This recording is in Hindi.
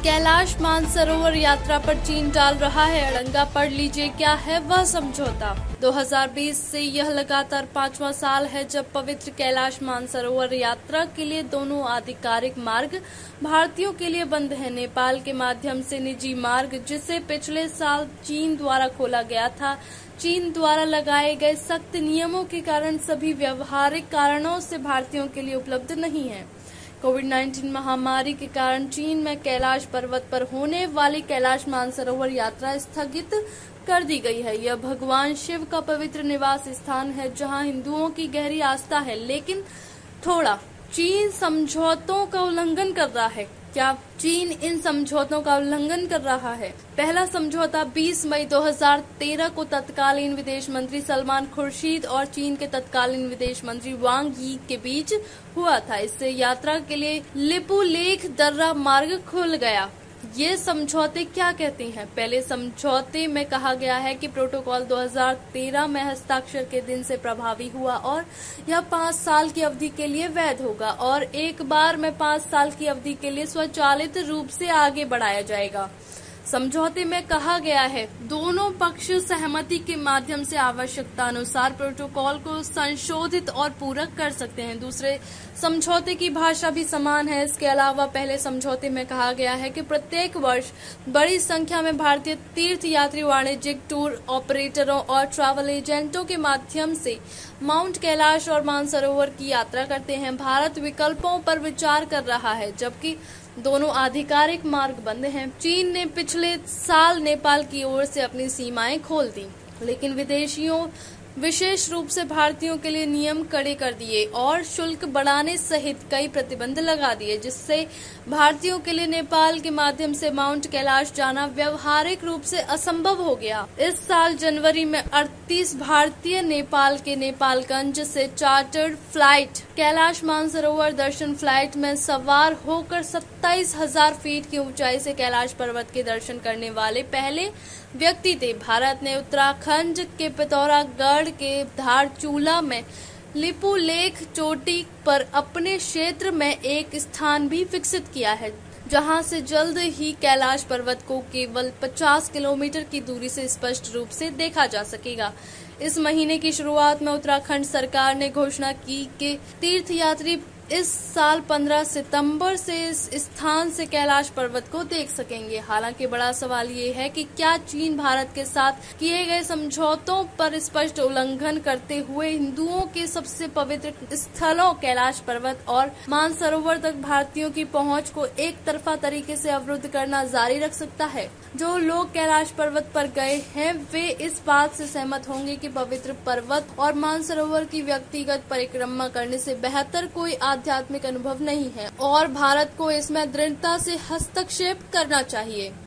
कैलाश मानसरोवर यात्रा पर चीन डाल रहा है अड़ंगा। पढ़ लीजिए क्या है वह समझौता। 2020 से यह लगातार 5वां साल है जब पवित्र कैलाश मानसरोवर यात्रा के लिए दोनों आधिकारिक मार्ग भारतीयों के लिए बंद है। नेपाल के माध्यम से निजी मार्ग, जिसे पिछले साल चीन द्वारा खोला गया था, चीन द्वारा लगाए गए सख्त नियमों के कारण सभी व्यवहारिक कारणों से भारतीयों के लिए उपलब्ध नहीं है। कोविड-19 महामारी के कारण चीन में कैलाश पर्वत पर होने वाली कैलाश मानसरोवर यात्रा स्थगित कर दी गई है। यह भगवान शिव का पवित्र निवास स्थान है, जहां हिंदुओं की गहरी आस्था है। लेकिन थोड़ा चीन समझौतों का उल्लंघन कर रहा है। क्या चीन इन समझौतों का उल्लंघन कर रहा है? पहला समझौता 20 मई 2013 को तत्कालीन विदेश मंत्री सलमान खुर्शीद और चीन के तत्कालीन विदेश मंत्री वांग यी के बीच हुआ था। इससे यात्रा के लिए लिपुलेख दर्रा मार्ग खुल गया। ये समझौते क्या कहते हैं? पहले समझौते में कहा गया है कि प्रोटोकॉल 2013 में हस्ताक्षर के दिन से प्रभावी हुआ और यह 5 साल की अवधि के लिए वैध होगा और एक बार में 5 साल की अवधि के लिए स्वचालित रूप से आगे बढ़ाया जाएगा। समझौते में कहा गया है दोनों पक्ष सहमति के माध्यम से आवश्यकता अनुसार प्रोटोकॉल को संशोधित और पूरक कर सकते हैं। दूसरे समझौते की भाषा भी समान है। इसके अलावा पहले समझौते में कहा गया है कि प्रत्येक वर्ष बड़ी संख्या में भारतीय तीर्थ यात्री वाणिज्यिक टूर ऑपरेटरों और ट्रैवल एजेंटों के माध्यम से माउंट कैलाश और मानसरोवर की यात्रा करते हैं। भारत विकल्पों पर विचार कर रहा है, जबकि दोनों आधिकारिक मार्ग बंद हैं। चीन ने पिछले साल नेपाल की ओर से अपनी सीमाएं खोल दी, लेकिन विदेशियों विशेष रूप से भारतीयों के लिए नियम कड़े कर दिए और शुल्क बढ़ाने सहित कई प्रतिबंध लगा दिए, जिससे भारतीयों के लिए नेपाल के माध्यम से माउंट कैलाश जाना व्यवहारिक रूप से असंभव हो गया। इस साल जनवरी में 38 भारतीय नेपाल के नेपालगंज से चार्टर्ड फ्लाइट कैलाश मानसरोवर दर्शन फ्लाइट में सवार होकर 27,000 फीट की ऊंचाई से कैलाश पर्वत के दर्शन करने वाले पहले व्यक्ति थे। भारत ने उत्तराखंड के पिथौरागढ़ के धारचूला में लिपुलेख चोटी पर अपने क्षेत्र में एक स्थान भी विकसित किया है, जहां से जल्द ही कैलाश पर्वत को केवल 50 किलोमीटर की दूरी से स्पष्ट रूप से देखा जा सकेगा। इस महीने की शुरुआत में उत्तराखंड सरकार ने घोषणा की कि तीर्थयात्री इस साल 15 सितंबर से इस स्थान से कैलाश पर्वत को देख सकेंगे। हालांकि बड़ा सवाल ये है कि क्या चीन भारत के साथ किए गए समझौतों पर स्पष्ट उल्लंघन करते हुए हिंदुओं के सबसे पवित्र स्थलों कैलाश पर्वत और मानसरोवर तक भारतीयों की पहुंच को एक तरफा तरीके से अवरुद्ध करना जारी रख सकता है? जो लोग कैलाश पर्वत पर गए हैं वे इस बात से सहमत होंगे कि पवित्र पर्वत और मानसरोवर की व्यक्तिगत परिक्रमा करने से बेहतर कोई आध्यात्मिक अनुभव नहीं है और भारत को इसमें दृढ़ता से हस्तक्षेप करना चाहिए।